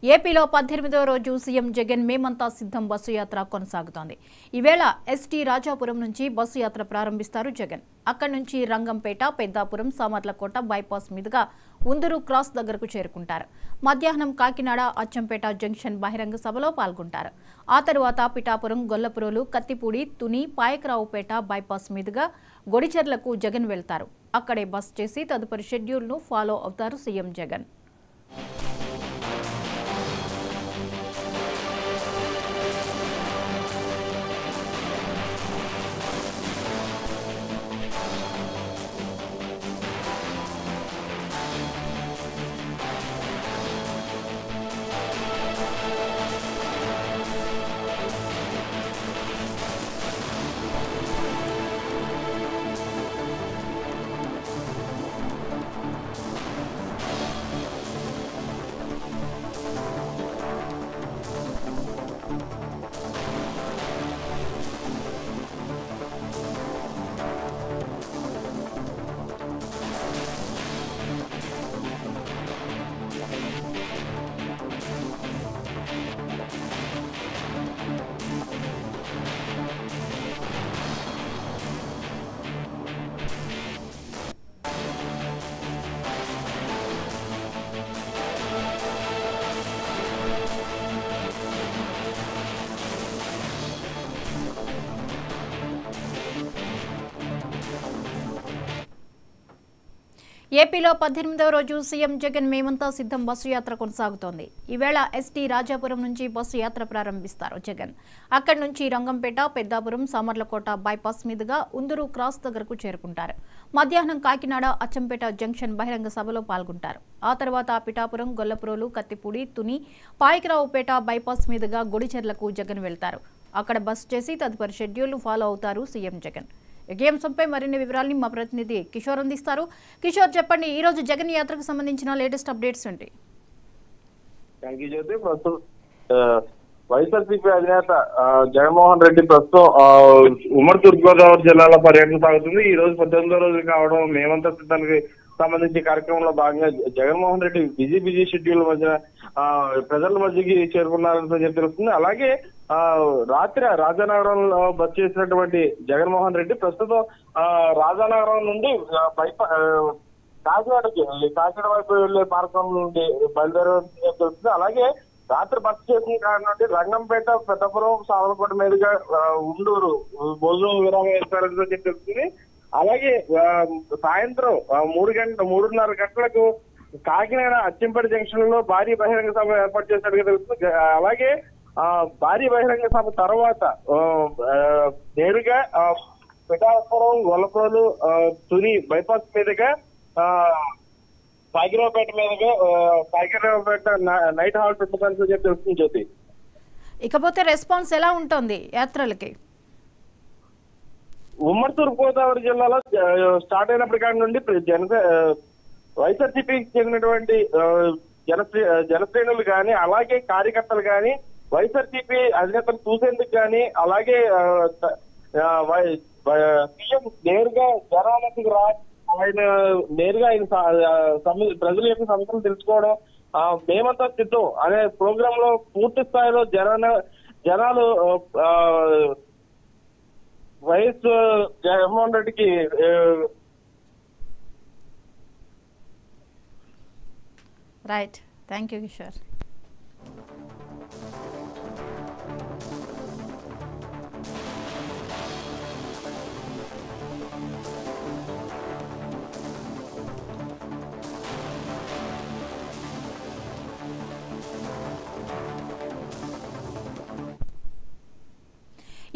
ఏపీలో 18వ రోజు సీఎం జగన్ మేమంతా సిద్ధం బస్సు యాత్ర కొనసాగుతోంది. ఈవేళ ఎస్టీ రాజాపురం నుంచి బస్సు యాత్ర ప్రారంభిస్తారు జగన్. అక్కడి నుంచి రంగంపేట, పెద్దాపురం, సామర్లకోట బైపాస్ మీదుగా ఉందూరు క్రాస్ దగ్గరకు చేరుకుంటారు. మధ్యాహ్నం కాకినాడ, అచ్చంపేట జంక్షన్ బహిరంగ సభలో పాల్గొంటారు. ఆ తరువాత పిఠాపురం, గొల్లపురోలు, కత్తిపూడి, తుని, పాయకరావుపేట బైపాస్ మీదుగా గొడిచెర్లకు జగన్ వెళ్తారు. అక్కడే బస్ చేసి తదుపరి షెడ్యూల్ను ఫాలో అవుతారు సీఎం జగన్. ఏపీలో 18వ రోజు సీఎం జగన్ మేమంతా సిద్ధం బస్సు యాత్ర కొనసాగుతోంది. ఈవేళ ఎస్టీ రాజాపురం నుంచి బస్సు యాత్ర ప్రారంభిస్తారు జగన్. అక్కడి నుంచి రంగంపేట, పెద్దాపురం, సామర్లకోట బైపాస్ మీదుగా ఉందూరు క్రాస్ దగ్గరకు చేరుకుంటారు. మధ్యాహ్నం కాకినాడ, అచ్చంపేట జంక్షన్ బహిరంగ సభలో పాల్గొంటారు. ఆ తర్వాత పిఠాపురం, గొల్లపురోలు, కత్తిపూడి, తుని, పాయకరావుపేట బైపాస్ మీదుగా గొడిచెర్లకు జగన్ వెళ్తారు. అక్కడ బస్ చేసి తదుపరి షెడ్యూల్ ఫాలో అవుతారు సీఎం జగన్. ఈ అంశంపై మరిన్ని వివరాలని మా ప్రతినిధి కిషోర్ అందిస్తారు. కిషోర్, చెప్పండి, ఈ రోజు జగన్ యాత్రకు సంబంధించిన లేటెస్ట్ అప్డేట్స్ ఏంటి? థ్యాంక్ యూ జ్యోతి. ప్రస్తుతం వైఎస్ఆర్సీపీ అధినేత జగన్మోహన్ రెడ్డి ప్రస్తుతం ఉమ్మడి తూర్పుగోదావరి జిల్లాలో పర్యటన సాగుతుంది. ఈ రోజు 18వ రోజు కావడం మేమంతా సిద్ధానికి సంబంధించి కార్యక్రమంలో భాగంగా జగన్మోహన్ రెడ్డి బిజీ షెడ్యూల్ మధ్య ప్రజల మధ్యకి చేరుకున్నారని తెలుస్తుంది. అలాగే రాత్రి రాజానగరంలో బస్ చేసినటువంటి జగన్మోహన్ రెడ్డి ప్రస్తుతం రాజానగరం నుండి కాకినాడ వైపు వెళ్లే మార్గం నుండి బయలుదేరని తెలుస్తుంది. అలాగే రాత్రి బస్ చేసిన కారణం నుండి రంగంపేట, పెద్దపురం, సామర్లకోట మీదుగా ఉందూరు భోజనం విరామం వేస్తారని తెలుస్తుంది. అలాగే సాయంత్రం 3:30 గంటలకు కాకినాడ అచ్చంపేట జంక్షన్ లో భారీ బహిరంగ సభ ఏర్పాటు చేసినట్టుగా తెలుస్తుంది. అలాగే భారీ బహిరంగ సభ తర్వాత నేరుగా పిఠాపురం, గొల్లపురోలు, తుని బైపాస్ మీదుగా పాయకరావుపేట మీదుగా పాయకరావుపేట నైట్ హాల్ పెట్టడానికి తెలుస్తుంది జ్యోతి. ఇకపోతే రెస్పాన్స్ ఎలా ఉంటుంది యాత్రలకి? ఉమ్మడి తూర్పుగోదావరి జిల్లాలో స్టార్ట్ అయినప్పటి నుండి వైఎస్ఆర్సీపీకి చెందినటువంటి జనశ్రేణులు కానీ, అలాగే కార్యకర్తలు కానీ వైఎస్ఆర్సీపీ అధినేతలు చూసేందుకు కానీ, అలాగే సీఎం నేరుగా జనాలకు ఆయన నేరుగా ప్రజల యొక్క సమస్యలు తెలుసుకోవడం, మేమంతా సిద్ధం అనే ప్రోగ్రామ్ లో పూర్తి స్థాయిలో జనాలు వైఎస్ జగన్మోహన్ రెడ్డికి రైట్. Thank you Kishore.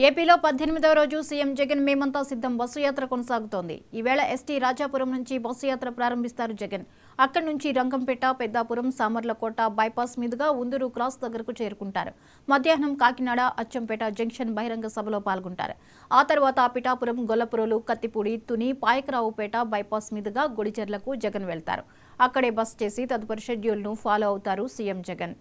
ఏపీలో 18వ రోజు సీఎం జగన్ మేమంతా సిద్ధం బస్సు యాత్ర కొనసాగుతోంది. ఈవేళ ఎస్టీ రాజాపురం నుంచి బస్సు యాత్ర ప్రారంభిస్తారు జగన్. అక్కడి నుంచి రంగంపేట, పెద్దాపురం, సామర్లకోట బైపాస్ మీదుగా ఉందూరు క్రాస్ దగ్గరకు చేరుకుంటారు. మధ్యాహ్నం కాకినాడ, అచ్చంపేట జంక్షన్ బహిరంగ సభలో పాల్గొంటారు. ఆ తర్వాత పిఠాపురం, గొల్లపురోలు, కత్తిపూడి, తుని, పాయకరావుపేట బైపాస్ మీదుగా గొడిచెర్లకు జగన్ వెళ్తారు. అక్కడే బస్ చేసి తదుపరి షెడ్యూల్ను ఫాలో అవుతారు సీఎం జగన్.